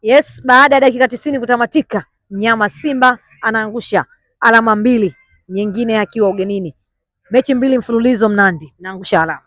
Yes, baada ya dakika 90 kutamatika, mnyama Simba anaangusha alama 2, nyingine akiwa ugenini. Mechi 2 mfululizo Mnandi naangusha alama.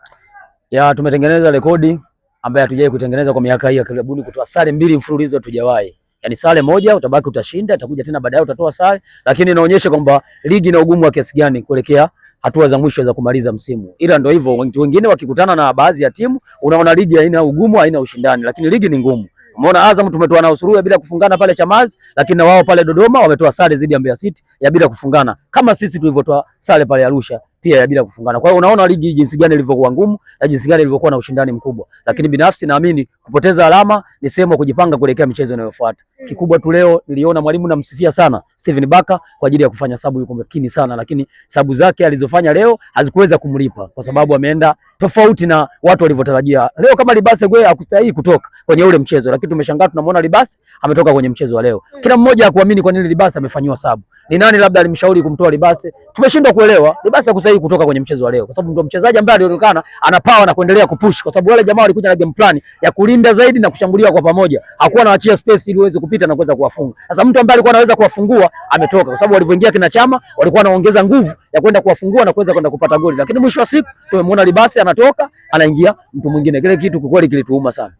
Ya tumetengeneza rekodi ambayo hatujawahi kutengeneza kwa miaka hii ya karibuni, kutoa sare 2 mfululizo hatujawahi. Yaani sare moja utabaki utashinda, itakuja tena baadaye utatoa sare, lakini inaonyesha kwamba ligi ina ugumu wa kiasi gani kuelekea hatua za mwisho za kumaliza msimu. Ila ndio hivyo, wengine wakikutana na baadhi ya timu unaona ligi haina ugumu, haina ushindani, lakini ligi ni ngumu. Umeona Azam tumetoa na Usuruya bila kufungana pale Chamazi, lakini na wao pale Dodoma wametoa sare dhidi ya Mbeya City ya bila kufungana, kama sisi tulivyotoa sare pale Arusha pia ya bila kufungana. Kwa hiyo unaona ligi jinsi gani ilivyokuwa ngumu na jinsi gani ilivyokuwa na ushindani mkubwa. Lakini binafsi naamini kupoteza alama ni sehemu ya kujipanga kuelekea michezo inayofuata. Kikubwa tu leo niliona mwalimu namsifia sana Steven Baka kwa ajili ya kufanya sabu, yuko makini sana, lakini sabu zake alizofanya leo hazikuweza kumlipa kwa sababu ameenda tofauti na watu walivyotarajia. Leo kama Libase Gwe hakustahili kutoka kwenye ule mchezo, lakini tumeshangaa tunamwona Libase ametoka kwenye mchezo wa leo. Kila mmoja hakuamini kwa nini Libase amefanywa sabu. Ni nani labda alimshauri kumtoa Libase? Tumeshindwa kuelewa. Libase hakustahili kutoka kwenye mchezo wa leo kwa sababu ndio mchezaji ambaye alionekana ana power na kuendelea kupush, kwa sababu wale jamaa walikuja na game plan ya kulinda zaidi na kushambulia kwa pamoja. Hakuwa anaachia space ili uweze kupita na kuweza kuwafunga. Sasa mtu ambaye alikuwa anaweza kuwafungua ametoka, kwa sababu walivyoingia kina Chama walikuwa wanaongeza nguvu ya kwenda kuwafungua na kuweza kwenda kupata goli, lakini mwisho wa siku tumemwona Libase anatoka anaingia mtu mwingine. Kile kitu kwa kweli kilituuma sana.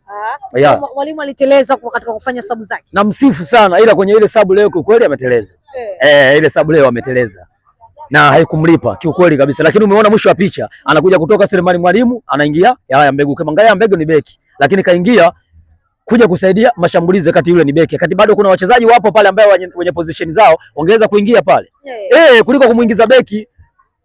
Mwalimu aliteleza katika kufanya sabu zake. Namsifu sana, ila kwenye ile sabu leo kwa kweli ameteleza. Ile sabu leo ameteleza na haikumlipa kiukweli kabisa, lakini umeona mwisho wa picha anakuja kutoka Selemani Mwalimu anaingia Yahya Mbegu. Kama Yahya Mbegu ni beki, lakini kaingia kuja kusaidia mashambulizi kati yule ni beki. Kati bado kuna wachezaji wapo pale ambao wenye position zao wangeweza kuingia pale. Kuliko kumuingiza beki.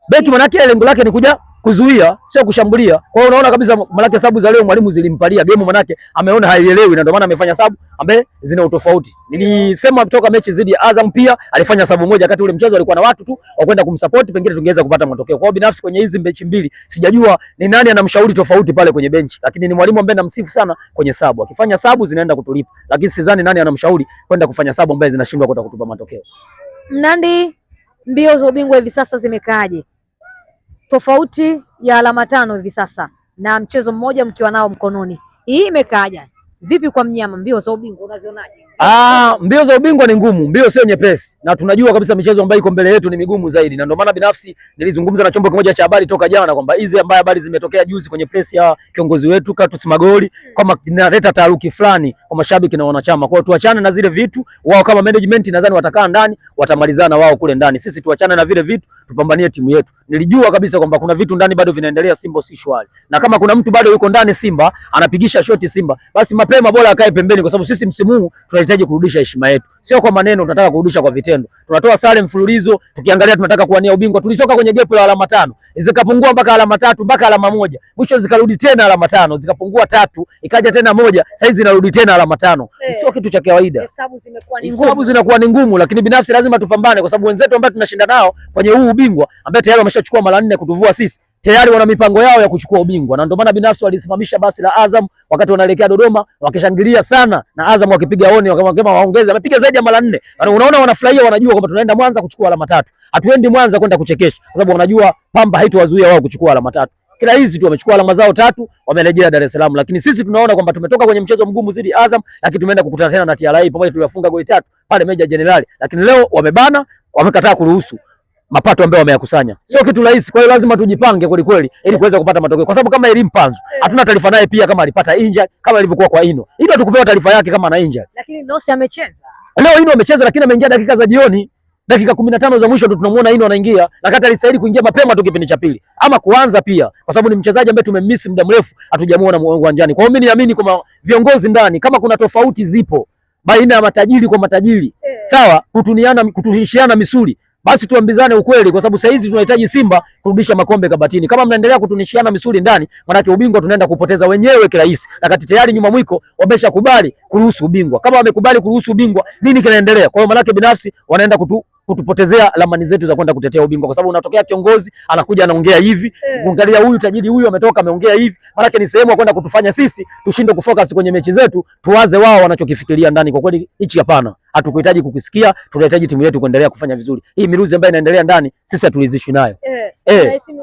Beki manake lengo lake ni kuja kuzuia, sio kushambulia. Kwa hiyo unaona kabisa manake sababu za leo mwalimu zilimpalia game, manake ameona haielewi na ndio maana amefanya sababu ambaye zina utofauti. Nilisema kutoka mechi zidi ya Azam pia alifanya sababu moja, wakati ule mchezo alikuwa na watu tu wa kwenda kumsupport, pengine tungeweza kupata matokeo. Kwa hiyo binafsi kwenye hizi mechi 2 sijajua ni nani anamshauri tofauti pale kwenye benchi, lakini ni mwalimu ambaye namsifu sana kwenye sababu. Akifanya sababu zinaenda kutulipa, lakini sidhani nani anamshauri kwenda kufanya sababu ambaye zinashindwa kwenda kutupa matokeo. Mnandi, mbio za ubingwa hivi sasa zimekaaje? Tofauti ya alama 5 hivi sasa na mchezo mmoja mkiwa nao mkononi, hii imekaaje? Vipi kwa mnyama, mbio za ubingwa unazionaje? Mbio za ubingwa ni ngumu, mbio sio nyepesi, na tunajua kabisa michezo ambayo iko mbele yetu ni migumu zaidi, na ndio maana binafsi nilizungumza na chombo kimoja cha habari toka jana kwamba hizi ambaye habari zimetokea juzi kwenye press ya kiongozi wetu Katus Magoli kama inaleta taharuki fulani kwa mashabiki na wanachama. Kwa hiyo tuachane na zile vitu, wao kama management nadhani watakaa ndani watamalizana wao kule ndani, sisi tuachane na vile vitu, tupambanie timu yetu. Nilijua kabisa kwamba kuna vitu ndani bado vinaendelea, Simba si shwari, na kama kuna mtu bado yuko ndani Simba anapigisha shoti Simba, basi mapema bora akae pembeni, kwa sababu sisi msimu huu tunahitaji kurudisha heshima yetu, sio kwa maneno, tunataka kurudisha kwa vitendo. Tunatoa sare mfululizo, tukiangalia tunataka kuwania ubingwa. Tulitoka kwenye gap la alama 5 zikapungua mpaka alama 3 mpaka alama 1, mwisho zikarudi tena alama 5, zikapungua 3 ikaja tena 1, sasa zinarudi tena alama 5. Sio kitu cha kawaida, hesabu zimekuwa ni ngumu, hesabu zinakuwa ni ngumu, lakini binafsi lazima tupambane, kwa sababu wenzetu ambao tunashinda nao kwenye huu ubingwa ambao tayari wameshachukua mara 4 kutuvua sisi, tayari wana mipango yao ya kuchukua ubingwa, na ndio maana binafsi walisimamisha basi la Azam wakati wanaelekea Dodoma, wakishangilia sana na Azam wakipiga honi wakama waongeze, amepiga zaidi ya mara 4. Unaona wanafurahia, wanajua kwamba tunaenda Mwanza kuchukua alama 3. Hatuendi Mwanza kwenda kuchekesha, kwa sababu wanajua Pamba haitowazuia wao kuchukua alama 3. Kila hizi tu wamechukua alama zao 3, wamerejea Dar es Salaam, lakini sisi tunaona kwamba tumetoka kwenye mchezo mgumu zidi Azam, lakini tumeenda kukutana tena na TRA pamoja, tuliwafunga goli 3 pale Meja Jenerali, lakini leo wamebana, wamekataa kuruhusu mapato ambayo wameyakusanya. Sio kitu rahisi, kwa hiyo lazima tujipange kweli kweli ili kuweza kupata matokeo, kwa sababu kama Elim Panzu hatuna taarifa naye pia kama alipata injury kama ilivyokuwa kwa Ino. Ino tukupewa taarifa yake kama ana injury. Lakini Nosi amecheza. Leo Ino amecheza, lakini ameingia dakika za jioni. Dakika 15 za mwisho tunamuona Ino anaingia, na kata alistahili kuingia mapema tu kipindi cha pili ama kuanza pia, kwa sababu ni mchezaji ambaye tumemiss muda mrefu hatujamuona uwanjani. Kwa hiyo mimi niamini kama viongozi ndani, kama kuna tofauti zipo baina ya matajiri kwa matajiri, sawa, kutunishiana misuli, basi tuambizane ukweli, kwa sababu sasa hizi tunahitaji Simba kurudisha makombe kabatini. Kama mnaendelea kutunishiana misuli ndani, maana ubingwa tunaenda kupoteza wenyewe kirahisi, na kati tayari nyuma mwiko wameshakubali kuruhusu ubingwa. Kama wamekubali kuruhusu ubingwa, nini kinaendelea? Kwa hiyo maana binafsi wanaenda kutupotezea lamani zetu za kwenda kutetea ubingwa, kwa sababu unatokea kiongozi anakuja anaongea hivi, kuangalia huyu tajiri huyu ametoka ameongea hivi, maana ni sehemu ya kwenda kutufanya sisi tushinde kufocus kwenye mechi zetu, tuwaze wao wanachokifikiria ndani. Kwa kweli hichi hapana, hatukuhitaji kukisikia, tunahitaji timu yetu kuendelea kufanya vizuri. Hii miruzi ambayo inaendelea ndani sisi hatulizishwi nayo.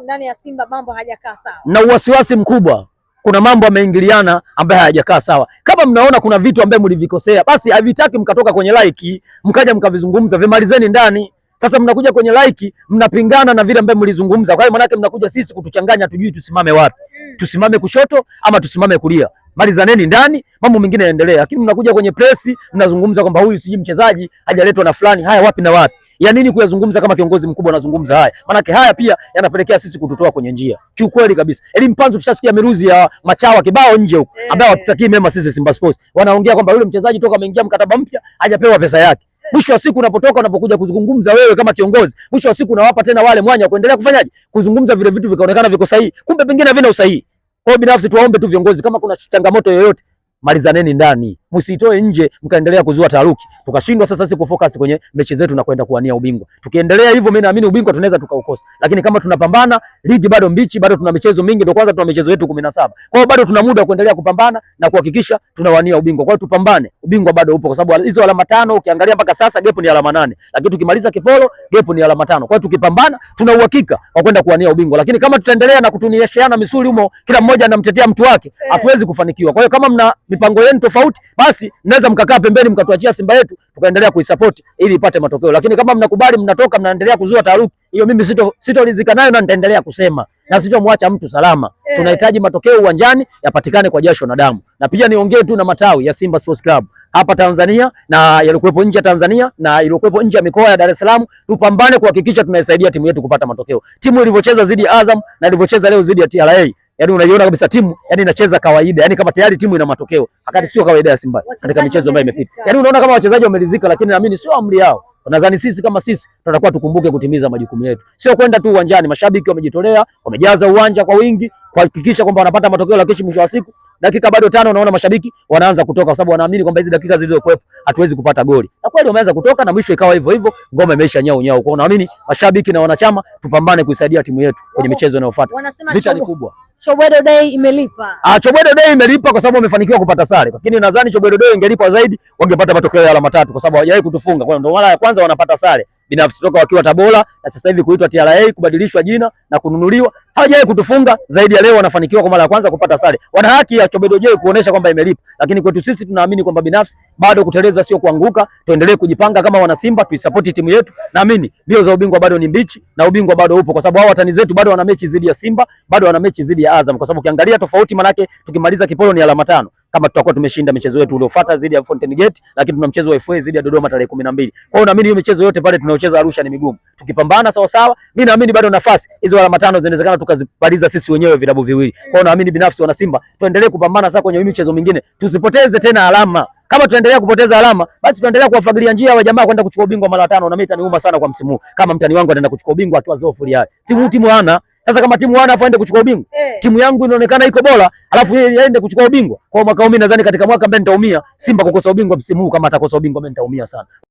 Ndani ya Simba mambo hajakaa sawa, na wasiwasi mkubwa kuna mambo yameingiliana ambayo hayajakaa sawa. Kama mnaona kuna vitu ambavyo mlivikosea, basi havitaki mkatoka kwenye like mkaja mkavizungumza, vimalizeni ndani. Sasa mnakuja kwenye like mnapingana na vile ambavyo mlizungumza. Kwa hiyo maana yake mnakuja sisi kutuchanganya, tujui tusimame wapi. Tusimame kushoto ama tusimame kulia. Malizaneni ndani, mambo mengine yaendelee. Lakini mnakuja kwenye press mnazungumza kwamba huyu siji mchezaji hajaletwa na fulani. Haya, wapi na wapi? Ya nini kuyazungumza kama kiongozi mkubwa anazungumza haya? Maana haya pia yanapelekea sisi kututoa kwenye njia. Kiukweli kabisa. Eli Mpanzu tushasikia miruzi ya machawa kibao nje huko ambao hatutakii mema sisi Simba Sports. Wanaongea kwamba yule mchezaji toka ameingia mkataba mpya hajapewa pesa yake. Mwisho wa siku unapotoka unapokuja kuzungumza wewe kama kiongozi, mwisho wa siku unawapa tena wale mwanya kuendelea kufanyaje? Kuzungumza vile vitu vikaonekana viko sahihi. Kumbe pengine havina usahihi. Kwa hiyo binafsi tuwaombe tu viongozi, kama kuna changamoto yoyote malizaneni ndani, msitoe nje mkaendelea kuzua taharuki. Tukashindwa sasa sisi kufocus kwenye mechi zetu na kwenda kuania ubingwa. Tukiendelea hivyo, mimi naamini ubingwa tunaweza tukaukosa. Lakini kama tunapambana, ligi bado mbichi, bado tuna michezo mingi, ndio kwanza tuna michezo yetu 17. Kwa hiyo bado tuna muda wa kuendelea kupambana na kuhakikisha tunawania ubingwa. Kwa hiyo tupambane. Ubingwa bado upo kwa sababu hizo alama 5 ukiangalia mpaka sasa gap ni alama 8. Lakini tukimaliza kipolo gap ni alama 5. Kwa hiyo tukipambana tuna uhakika wa kwenda kuwania ubingwa. Lakini kama tutaendelea na kutuniesheana misuli humo, kila mmoja anamtetea mtu wake, hatuwezi kufanikiwa. Kwa hiyo kama mna mipango yenu tofauti, basi mnaweza mkakaa pembeni mkatuachia Simba yetu tukaendelea kuisupport ili ipate matokeo. Lakini kama mnakubali mnatoka mnaendelea kuzua taharuki, hiyo mimi sitoridhika nayo na nitaendelea kusema na sitomwacha mtu salama. Tunahitaji matokeo uwanjani yapatikane kwa jasho na damu. Na pia niongee tu na matawi ya Simba Sports Club hapa Tanzania na yalikuwepo nje ya Tanzania na yalikuwepo nje ya mikoa ya Dar es Salaam, tupambane kuhakikisha tunaisaidia timu yetu kupata matokeo. Timu ilivyocheza dhidi ya Azam na ilivyocheza leo dhidi ya TRA, yani unaiona kabisa timu yani inacheza kawaida, yani kama tayari timu ina matokeo. Hakika sio kawaida ya Simba katika michezo ambayo imepita. Yani unaona kama wachezaji wameridhika, lakini naamini sio amri yao. Nadhani sisi kama sisi tutakuwa tukumbuke kutimiza majukumu yetu. Sio kwenda tu uwanjani, mashabiki wamejitolea, wamejaza uwanja kwa wingi kuhakikisha kwamba wanapata matokeo, la kesho mwisho wa siku dakika bado 5 unaona mashabiki wanaanza kutoka kwa sababu wanaamini kwamba hizi dakika zilizokuwepo hatuwezi kupata goli. Na kweli wameanza kutoka na mwisho ikawa hivyo hivyo, ngoma imeisha nyao nyao. Kwa naamini mashabiki na wanachama tupambane kuisaidia timu yetu kwenye michezo inayofuata. Vita ni kubwa. Chobwedo Day imelipa. Chobwedo Day imelipa kwa sababu wamefanikiwa kupata sare. Lakini nadhani Chobwedo Day ingelipa zaidi wangepata matokeo ya alama 3 kwa sababu hawajawahi kutufunga. Kwa hiyo ndio mara ya kwanza wanapata sare. Binafsi toka wakiwa Tabora na sasa hivi kuitwa TRA, kubadilishwa jina na kununuliwa, hawajawahi kutufunga. Zaidi ya leo wanafanikiwa kwa mara ya kwanza kupata sare. Wana haki ya Chobwedo Day kuonesha kwamba imelipa. Lakini kwetu sisi tunaamini kwamba binafsi bado kuteleza sio kuanguka. Tuendelee kujipanga kama wana Simba, tuisupport timu yetu. Naamini mbio za ubingwa bado ni mbichi na ubingwa bado upo kwa sababu hao watani zetu bado wana mechi dhidi ya Simba, bado wana mechi dhidi ya Azam, kwa sababu ukiangalia tofauti manake tukimaliza kipolo ni alama 5. Kama tutakuwa tumeshinda michezo yetu iliyofuata dhidi ya Fountain Gate, lakini tuna mchezo wa FA dhidi ya Dodoma tarehe 12. Kwa hiyo naamini hiyo michezo yote pale tunaocheza Arusha ni migumu. Tukipambana sawa sawa, mimi naamini bado nafasi hizo alama 5 zinawezekana tukazipaliza sisi wenyewe vilabu viwili. Kwa hiyo naamini binafsi wana Simba tuendelee kupambana sasa kwenye michezo mingine, tusipoteze tena alama. Kama tuendelea kupoteza alama, basi tuendelea kuwafagilia njia wa jamaa kwenda kuchukua ubingwa mara 5, na mimi itaniuma sana kwa msimu huu. Kama mtani wangu ataenda kuchukua ubingwa akiwa zofu yale. Timu hana. Sasa kama timu hana afa aende kuchukua ubingwa. Timu yangu inaonekana iko bora, alafu yeye aende kuchukua ubingwa. Kwa mwaka huu mimi nadhani katika mwaka ambao nitaumia Simba kukosa ubingwa msimu huu, kama atakosa ubingwa mimi nitaumia sana.